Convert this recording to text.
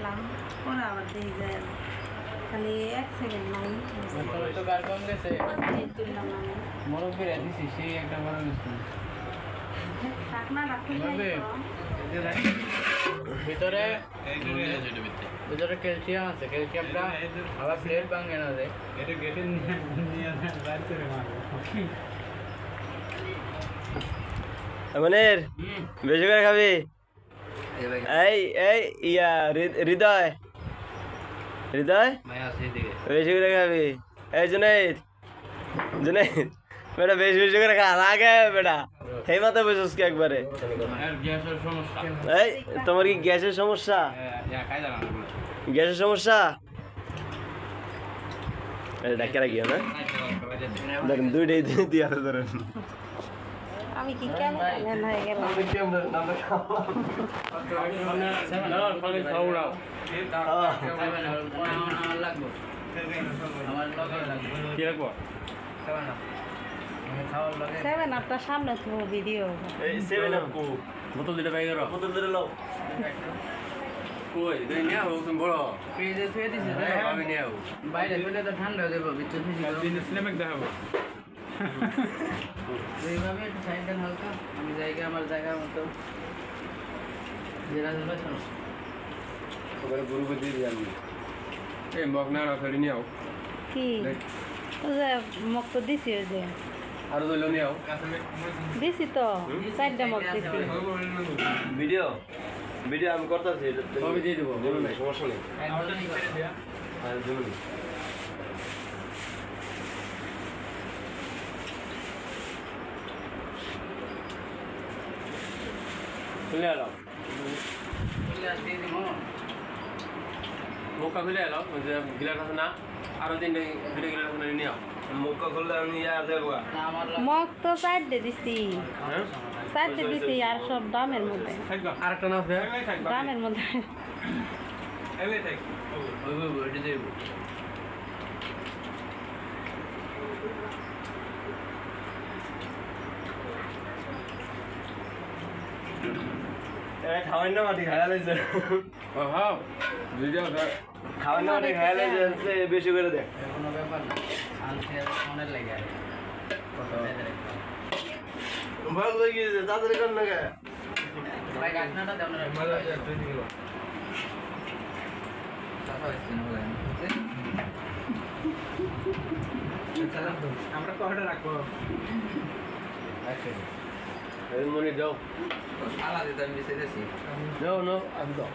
করলাম, পরে আবার দিয়ে যায় খালি 1 সেকেন্ড নাই। তো কার কম গেছে তুললাম আমি মরক বেড়ে দিছি সেই একটা বড় গেছে ঢাকনা রাখতে ভিতরে ভিতরে ক্যালসিয়াম আছে, ক্যালসিয়ামটা আবার প্লেট ভাঙে না যায়। এটা গেটে নিয়ে বাইরে করে মারবো। মনের বেশি করে খাবি? এই এই ইয়া হৃদয় হৃদয় বেশি করে খাবি? এই জুনাইদ জুনাইদ বেটা বেশি বেশি করে খা, আগে বেটা সেই মাথায় বসেছ কি একবারে? গ্যাসের সমস্যা। এই তোমার কি গ্যাসের সমস্যা? গ্যাসের সমস্যা ডাক্তার গিয়া না দেখেন দুইটাই দিয়ে আছে ধরেন। আমি কি কেন হয়ে গেলাম? সেভেন আপনার সামনে তো ভিডিও বোতল দিলে পাই গেল বোতল দিলে লও কই দেই নিয়া হোক বড় ফ্রিজে থুয়ে দিছে আমি নিয়া হোক বাইরে ফেলে তো ঠান্ডা হয়ে যাবে ভিতরে ফ্রিজে সিনেমাক দেখাবো। এইভাবে একটু সাইড দেন হালকা, আমি জায়গা আমার জায়গা মতো জেরা দেবে শোনো ওখানে গুরুকে দিয়ে দিই আমি। এই মগনা রাখড়ি নিও। কি ও যে মক তো দিছি, ওই যে আরো দইল নিও দিছি তো 4টা মক দিছি। ভিডিও ভিডিও আমি করতেছি কবে দিয়ে দেবো বলুন না সমস্যা নেই আর বলুন খুলে এলো দিয়ে দিব মুখটা খুলে এলো যে গিলাস আছে না আরো তিনটে দুটো গিলাস আছে নিও মুখটা খুললে আমি ইয়া দেবো না আমার মক তো 4টা দিছি, হ্যাঁ 4টা দিছি আর সব দামের মধ্যে, আরেকটা না আছে দামের মধ্যে। ওই এটা দেব খাওয়াই না মাটি খাইয়া লাইছে হ্যাঁ ভিডিও খাওয়াই না মাটি খাইয়া লাইছে বেশি করে দেখ কোনো ব্যাপার না, আনতে ফোনের লাগে কত ভালো হয়ে গিয়েছে তাড়াতাড়ি কর না কে ভাই গাছনাটা দাও না ভালো আছে তুই দিল। আমরা কয়টা রাখবো? মনে যাও সালা দিতে আমি বেঁচে গেছি যাও আমি দাও